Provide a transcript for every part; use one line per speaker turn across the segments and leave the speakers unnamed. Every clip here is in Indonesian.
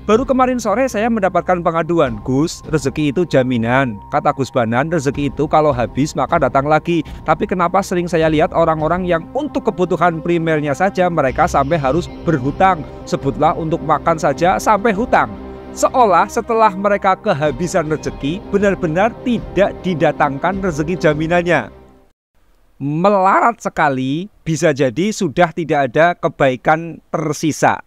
Baru kemarin sore saya mendapatkan pengaduan, Gus, rezeki itu jaminan. Kata Gus Banan, rezeki itu kalau habis maka datang lagi. Tapi kenapa sering saya lihat orang-orang yang untuk kebutuhan primernya saja mereka sampai harus berhutang. Sebutlah untuk makan saja sampai hutang. Seolah setelah mereka kehabisan rezeki, benar-benar tidak didatangkan rezeki jaminannya. Melarat sekali, bisa jadi sudah tidak ada kebaikan tersisa.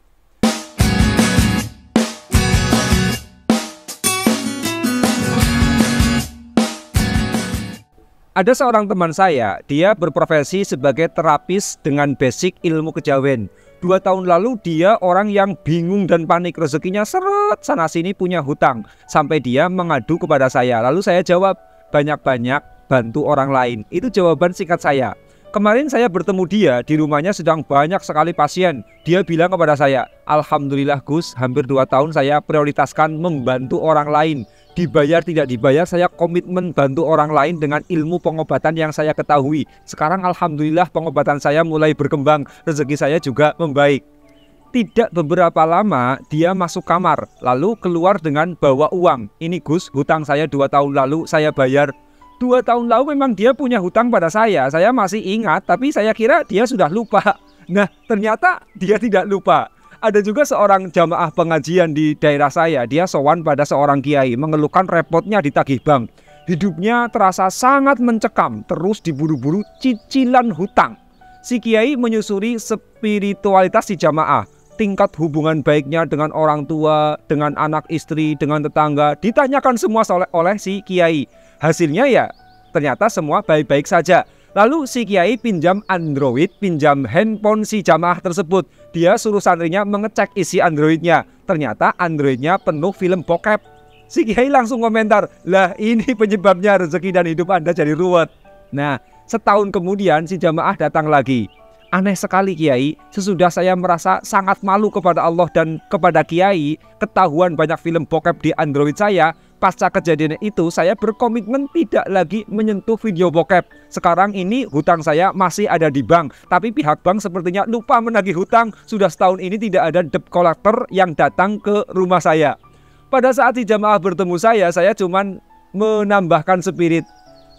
Ada seorang teman saya, dia berprofesi sebagai terapis dengan basic ilmu kejawen. 2 tahun lalu dia orang yang bingung dan panik, rezekinya seret sana sini punya hutang. Sampai dia mengadu kepada saya, lalu saya jawab, banyak-banyak bantu orang lain. Itu jawaban singkat saya. Kemarin saya bertemu dia, di rumahnya sedang banyak sekali pasien. Dia bilang kepada saya, Alhamdulillah Gus, hampir 2 tahun saya prioritaskan membantu orang lain. Dibayar tidak dibayar, saya komitmen bantu orang lain dengan ilmu pengobatan yang saya ketahui. Sekarang Alhamdulillah pengobatan saya mulai berkembang, rezeki saya juga membaik. Tidak beberapa lama dia masuk kamar, lalu keluar dengan bawa uang. Ini Gus, hutang saya 2 tahun lalu saya bayar. 2 tahun lalu memang dia punya hutang pada saya masih ingat, tapi saya kira dia sudah lupa. Nah, ternyata dia tidak lupa. Ada juga seorang jamaah pengajian di daerah saya, dia sowan pada seorang kiai, mengeluhkan repotnya ditagih bank. Hidupnya terasa sangat mencekam, terus diburu-buru cicilan hutang. Si kiai menyusuri spiritualitas si jamaah, tingkat hubungan baiknya dengan orang tua, dengan anak istri, dengan tetangga, ditanyakan semua oleh si kiai. Hasilnya ya ternyata semua baik-baik saja. Lalu si kiai pinjam Android, pinjam handphone si jamaah tersebut. Dia suruh santrinya mengecek isi Androidnya. Ternyata Androidnya penuh film bokep. Si kiai langsung komentar, lah ini penyebabnya rezeki dan hidup Anda jadi ruwet. Nah, setahun kemudian si jamaah datang lagi. Aneh sekali kiai, sesudah saya merasa sangat malu kepada Allah dan kepada kiai, ketahuan banyak film bokep di Android saya. Pasca kejadian itu saya berkomitmen tidak lagi menyentuh video bokep. Sekarang ini hutang saya masih ada di bank, tapi pihak bank sepertinya lupa menagih hutang. Sudah setahun ini tidak ada debt collector yang datang ke rumah saya. Pada saat si jamaah bertemu saya cuman menambahkan spirit.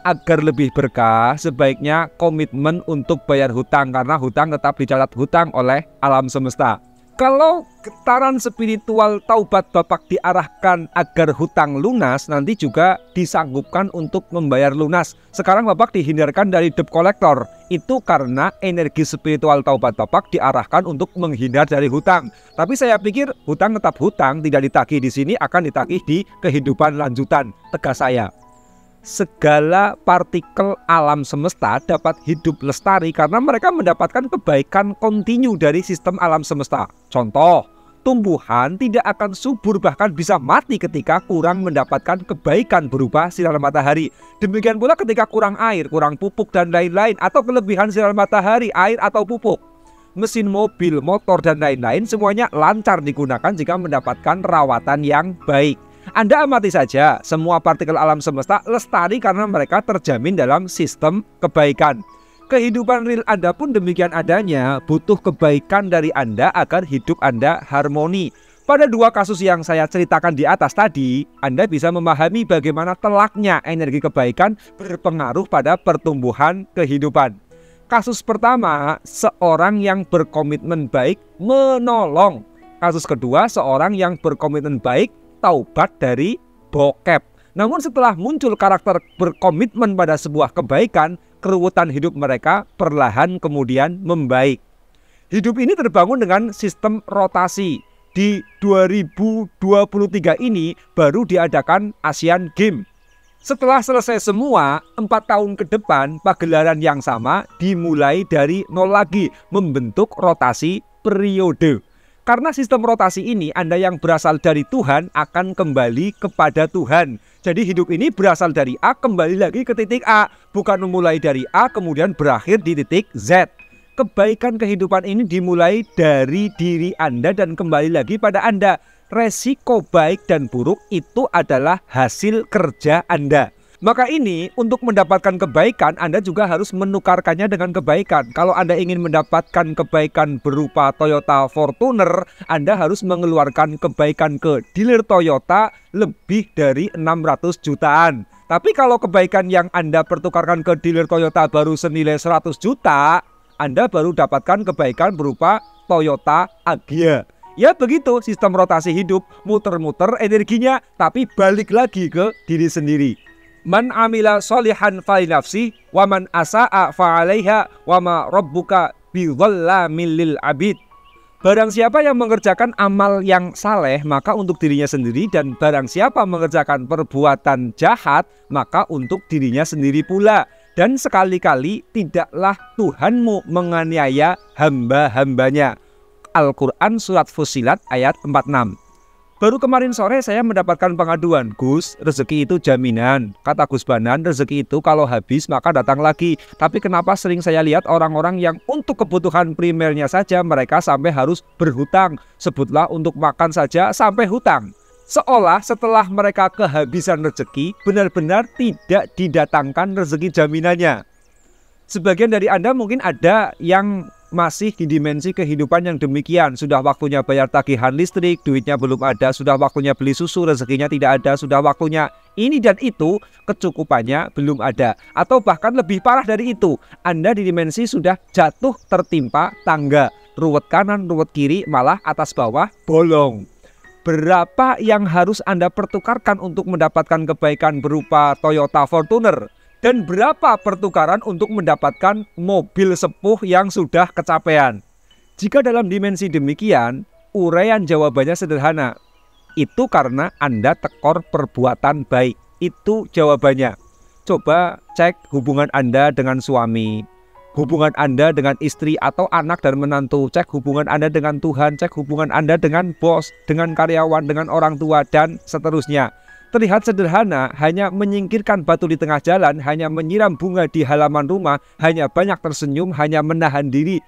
Agar lebih berkah, sebaiknya komitmen untuk bayar hutang, karena hutang tetap dicatat hutang oleh alam semesta. Kalau getaran spiritual taubat Bapak diarahkan agar hutang lunas, nanti juga disanggupkan untuk membayar lunas. Sekarang Bapak dihindarkan dari debt collector, itu karena energi spiritual taubat Bapak diarahkan untuk menghindar dari hutang. Tapi saya pikir hutang tetap hutang, tidak ditagih di sini, akan ditagih di kehidupan lanjutan, tegas saya. Segala partikel alam semesta dapat hidup lestari karena mereka mendapatkan kebaikan kontinu dari sistem alam semesta. Contoh, tumbuhan tidak akan subur bahkan bisa mati ketika kurang mendapatkan kebaikan berupa sinar matahari. Demikian pula ketika kurang air, kurang pupuk dan lain-lain, atau kelebihan sinar matahari, air atau pupuk. Mesin mobil, motor dan lain-lain semuanya lancar digunakan jika mendapatkan rawatan yang baik. Anda amati saja, semua partikel alam semesta lestari karena mereka terjamin dalam sistem kebaikan. Kehidupan real Anda pun demikian adanya, butuh kebaikan dari Anda agar hidup Anda harmoni. Pada 2 kasus yang saya ceritakan di atas tadi, Anda bisa memahami bagaimana telaknya energi kebaikan berpengaruh pada pertumbuhan kehidupan. Kasus pertama, seorang yang berkomitmen baik menolong. Kasus kedua, seorang yang berkomitmen baik taubat dari bokep. Namun setelah muncul karakter berkomitmen pada sebuah kebaikan, keruwetan hidup mereka perlahan kemudian membaik. Hidup ini terbangun dengan sistem rotasi. Di 2023 ini baru diadakan Asian Games. Setelah selesai semua, 4 tahun ke depan pagelaran yang sama dimulai dari nol lagi, membentuk rotasi periode. Karena sistem rotasi ini, Anda yang berasal dari Tuhan akan kembali kepada Tuhan. Jadi hidup ini berasal dari A kembali lagi ke titik A, bukan memulai dari A kemudian berakhir di titik Z. Kebaikan kehidupan ini dimulai dari diri Anda dan kembali lagi pada Anda. Resiko baik dan buruk itu adalah hasil kerja Anda. Maka ini untuk mendapatkan kebaikan Anda juga harus menukarkannya dengan kebaikan. Kalau Anda ingin mendapatkan kebaikan berupa Toyota Fortuner, Anda harus mengeluarkan kebaikan ke dealer Toyota lebih dari 600 jutaan. Tapi kalau kebaikan yang Anda pertukarkan ke dealer Toyota baru senilai 100 juta, Anda baru dapatkan kebaikan berupa Toyota Agya. Ya begitu sistem rotasi hidup, muter-muter energinya tapi balik lagi ke diri sendiri. Man amila sholihan falinafsi wa man asa'a fa'alaiha wa ma rabbuka bidzallamin lil abid. Barang siapa yang mengerjakan amal yang saleh maka untuk dirinya sendiri, dan barang siapa mengerjakan perbuatan jahat maka untuk dirinya sendiri pula. Dan sekali-kali tidaklah Tuhanmu menganiaya hamba-hambanya. Al-Quran Surat Fussilat ayat 46. Baru kemarin sore saya mendapatkan pengaduan, Gus, rezeki itu jaminan. Kata Gus Banan, rezeki itu kalau habis maka datang lagi. Tapi kenapa sering saya lihat orang-orang yang untuk kebutuhan primernya saja mereka sampai harus berhutang. Sebutlah untuk makan saja sampai hutang. Seolah setelah mereka kehabisan rezeki, benar-benar tidak didatangkan rezeki jaminannya. Sebagian dari Anda mungkin ada yang masih di dimensi kehidupan yang demikian. Sudah waktunya bayar tagihan listrik, duitnya belum ada. Sudah waktunya beli susu, rezekinya tidak ada. Sudah waktunya ini dan itu, kecukupannya belum ada. Atau bahkan lebih parah dari itu, Anda di dimensi sudah jatuh tertimpa tangga, ruwet kanan, ruwet kiri, malah atas bawah bolong. Berapa yang harus Anda pertukarkan untuk mendapatkan kebaikan berupa Toyota Fortuner? Dan berapa pertukaran untuk mendapatkan mobil sepuh yang sudah kecapean? Jika dalam dimensi demikian, uraian jawabannya sederhana. Itu karena Anda tekor perbuatan baik. Itu jawabannya. Coba cek hubungan Anda dengan suami, hubungan Anda dengan istri atau anak dan menantu, cek hubungan Anda dengan Tuhan, cek hubungan Anda dengan bos, dengan karyawan, dengan orang tua, dan seterusnya. Terlihat sederhana, hanya menyingkirkan batu di tengah jalan, hanya menyiram bunga di halaman rumah, hanya banyak tersenyum, hanya menahan diri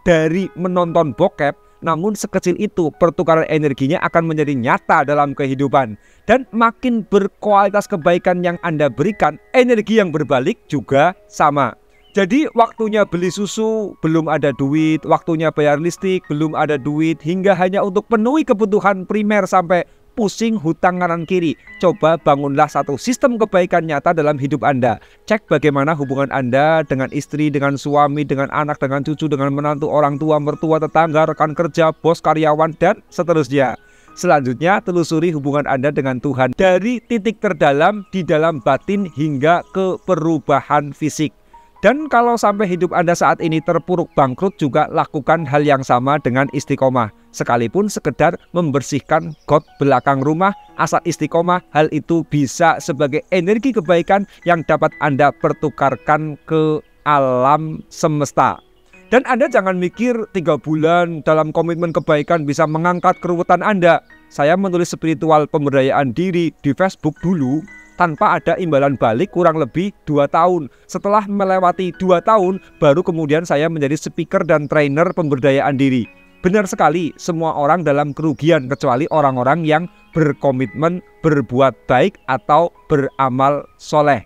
dari menonton bokep. Namun sekecil itu pertukaran energinya akan menjadi nyata dalam kehidupan. Dan makin berkualitas kebaikan yang Anda berikan, energi yang berbalik juga sama. Jadi waktunya beli susu belum ada duit, waktunya bayar listrik belum ada duit, hingga hanya untuk penuhi kebutuhan primer sampai pusing hutang kanan kiri. Coba bangunlah satu sistem kebaikan nyata dalam hidup Anda. Cek bagaimana hubungan Anda dengan istri, dengan suami, dengan anak, dengan cucu, dengan menantu, orang tua, mertua, tetangga, rekan kerja, bos, karyawan, dan seterusnya. Selanjutnya, telusuri hubungan Anda dengan Tuhan dari titik terdalam di dalam batin hingga ke perubahan fisik. Dan kalau sampai hidup Anda saat ini terpuruk bangkrut, juga lakukan hal yang sama dengan istiqomah. Sekalipun sekedar membersihkan got belakang rumah, asal istiqomah, hal itu bisa sebagai energi kebaikan yang dapat Anda pertukarkan ke alam semesta. Dan Anda jangan mikir 3 bulan dalam komitmen kebaikan bisa mengangkat keruwetan Anda. Saya menulis spiritual pemberdayaan diri di Facebook dulu tanpa ada imbalan balik kurang lebih 2 tahun. Setelah melewati 2 tahun, baru kemudian saya menjadi speaker dan trainer pemberdayaan diri. Benar sekali, semua orang dalam kerugian kecuali orang-orang yang berkomitmen berbuat baik atau beramal soleh.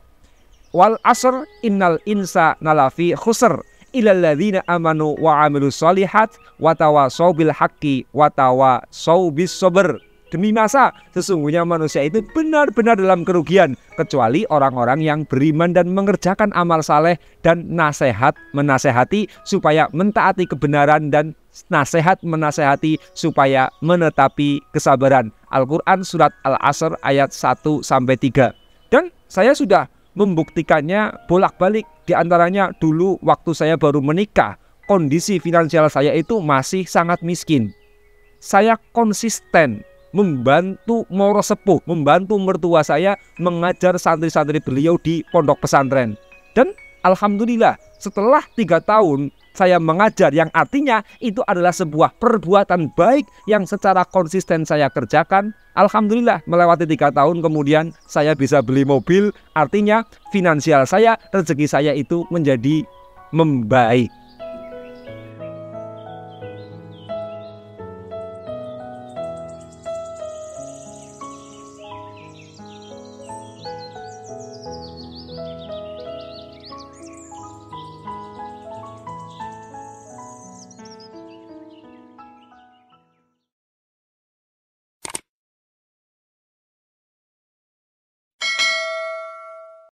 Wal asr innal insana lafi khusr illal ladzina amanu wa amilus solihat wa tawassaw bil haqqi wa tawassaw bis sabr. Demi masa, sesungguhnya manusia itu benar-benar dalam kerugian kecuali orang-orang yang beriman dan mengerjakan amal saleh dan menasehati supaya mentaati kebenaran, dan nasihat menasehati supaya menetapi kesabaran. Al-Quran Surat Al-Asr ayat 1-3. Dan saya sudah membuktikannya bolak-balik. Di antaranya dulu waktu saya baru menikah, kondisi finansial saya itu masih sangat miskin. Saya konsisten membantu moro sepuh, membantu mertua saya mengajar santri-santri beliau di pondok pesantren. Dan alhamdulillah setelah 3 tahun saya mengajar, yang artinya itu adalah sebuah perbuatan baik yang secara konsisten saya kerjakan. Alhamdulillah melewati 3 tahun kemudian saya bisa beli mobil, artinya finansial saya, rezeki saya itu menjadi membaik.